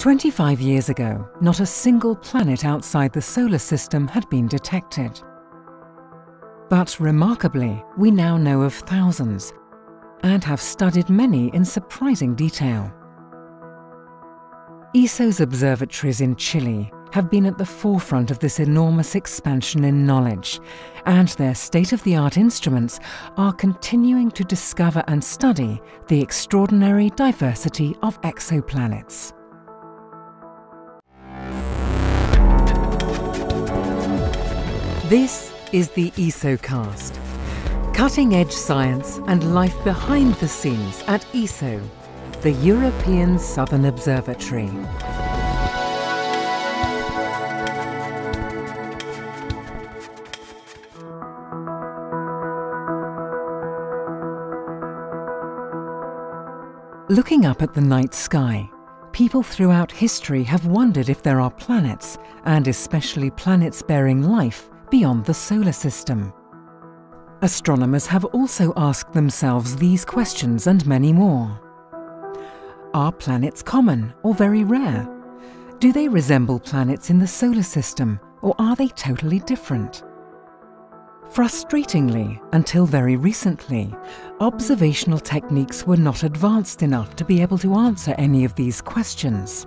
25 years ago, not a single planet outside the solar system had been detected. But remarkably, we now know of thousands and have studied many in surprising detail. ESO's observatories in Chile have been at the forefront of this enormous expansion in knowledge, and their state-of-the-art instruments are continuing to discover and study the extraordinary diversity of exoplanets. This is the Esocast, cutting-edge science and life behind the scenes at ESO, the European Southern Observatory. Looking up at the night sky, people throughout history have wondered if there are planets, and especially planets bearing life, beyond the solar system. Astronomers have also asked themselves these questions and many more. Are planets common or very rare? Do they resemble planets in the solar system, or are they totally different? Frustratingly, until very recently, observational techniques were not advanced enough to be able to answer any of these questions.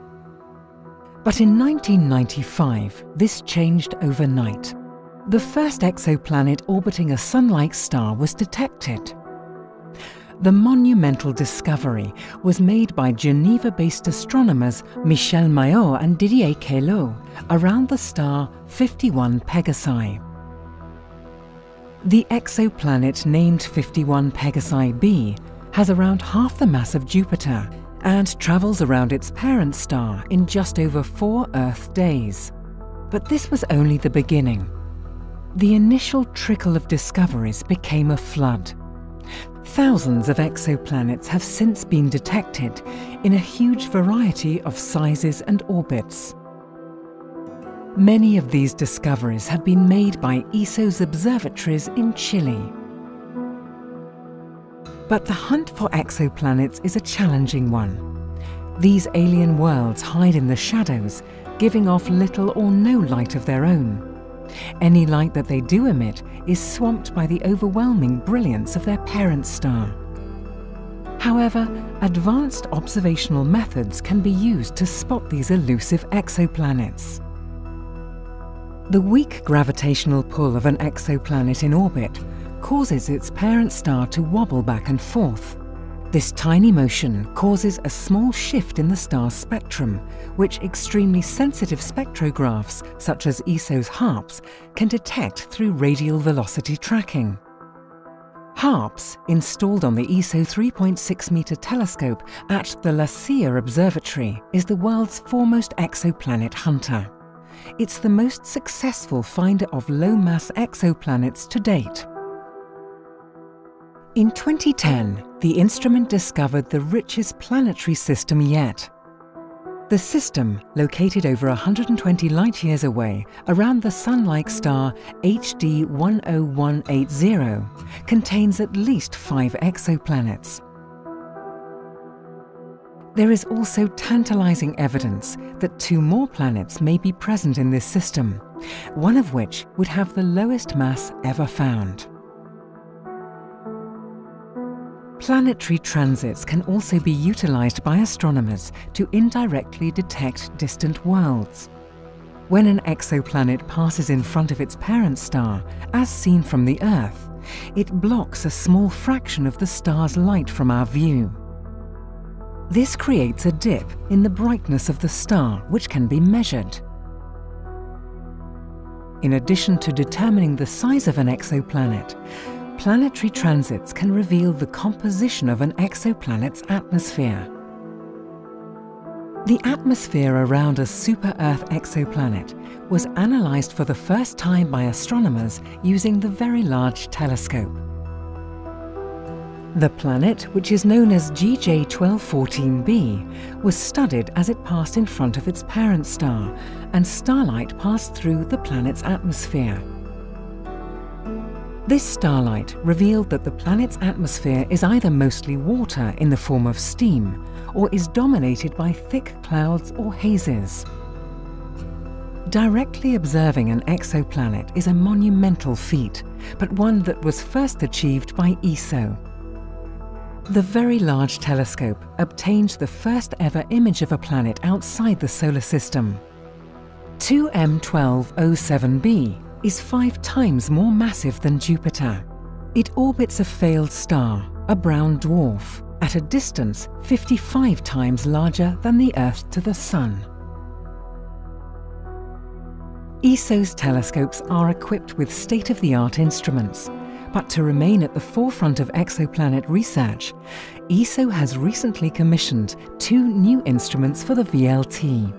But in 1995, this changed overnight. The first exoplanet orbiting a Sun-like star was detected. The monumental discovery was made by Geneva-based astronomers Michel Mayor and Didier Queloz around the star 51 Pegasi. The exoplanet named 51 Pegasi b has around half the mass of Jupiter and travels around its parent star in just over 4 Earth days. But this was only the beginning. The initial trickle of discoveries became a flood. Thousands of exoplanets have since been detected in a huge variety of sizes and orbits. Many of these discoveries have been made by ESO's observatories in Chile. But the hunt for exoplanets is a challenging one. These alien worlds hide in the shadows, giving off little or no light of their own. Any light that they do emit is swamped by the overwhelming brilliance of their parent star. However, advanced observational methods can be used to spot these elusive exoplanets. The weak gravitational pull of an exoplanet in orbit causes its parent star to wobble back and forth. This tiny motion causes a small shift in the star's spectrum, which extremely sensitive spectrographs, such as ESO's HARPS, can detect through radial velocity tracking. HARPS, installed on the ESO 3.6-meter telescope at the La Silla Observatory, is the world's foremost exoplanet hunter. It's the most successful finder of low-mass exoplanets to date. In 2010, the instrument discovered the richest planetary system yet. The system, located over 120 light-years away around the Sun-like star HD 10180, contains at least 5 exoplanets. There is also tantalizing evidence that 2 more planets may be present in this system, one of which would have the lowest mass ever found. Planetary transits can also be utilized by astronomers to indirectly detect distant worlds. When an exoplanet passes in front of its parent star, as seen from the Earth, it blocks a small fraction of the star's light from our view. This creates a dip in the brightness of the star, which can be measured. In addition to determining the size of an exoplanet, planetary transits can reveal the composition of an exoplanet's atmosphere. The atmosphere around a super-Earth exoplanet was analysed for the first time by astronomers using the Very Large Telescope. The planet, which is known as GJ 1214b, was studied as it passed in front of its parent star, and starlight passed through the planet's atmosphere. This starlight revealed that the planet's atmosphere is either mostly water in the form of steam, or is dominated by thick clouds or hazes. Directly observing an exoplanet is a monumental feat, but one that was first achieved by ESO. The Very Large Telescope obtained the first ever image of a planet outside the solar system. 2M1207b is 5 times more massive than Jupiter. It orbits a failed star, a brown dwarf, at a distance 55 times larger than the Earth to the Sun. ESO's telescopes are equipped with state-of-the-art instruments, but to remain at the forefront of exoplanet research, ESO has recently commissioned 2 new instruments for the VLT.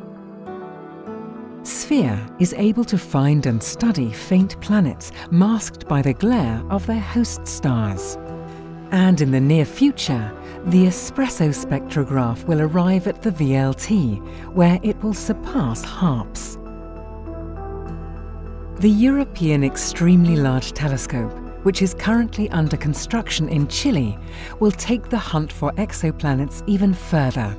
Sphere is able to find and study faint planets masked by the glare of their host stars. And in the near future, the espresso spectrograph will arrive at the VLT, where it will surpass HARPS. The European Extremely Large Telescope, which is currently under construction in Chile, will take the hunt for exoplanets even further.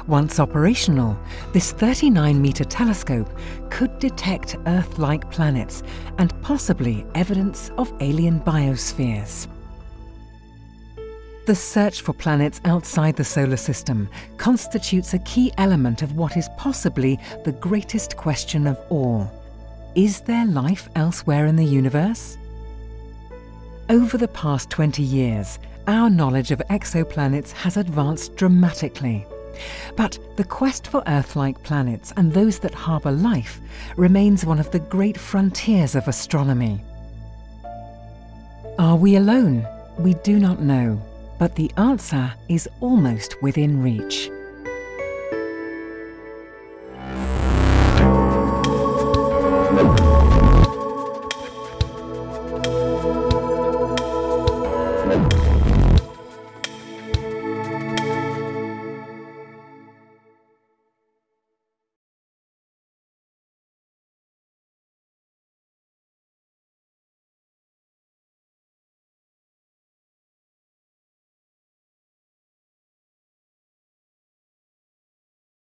Once operational, this 39-metre telescope could detect Earth-like planets and possibly evidence of alien biospheres. The search for planets outside the solar system constitutes a key element of what is possibly the greatest question of all. Is there life elsewhere in the universe? Over the past 20 years, our knowledge of exoplanets has advanced dramatically. But the quest for Earth-like planets and those that harbour life remains one of the great frontiers of astronomy. Are we alone? We do not know, but the answer is almost within reach.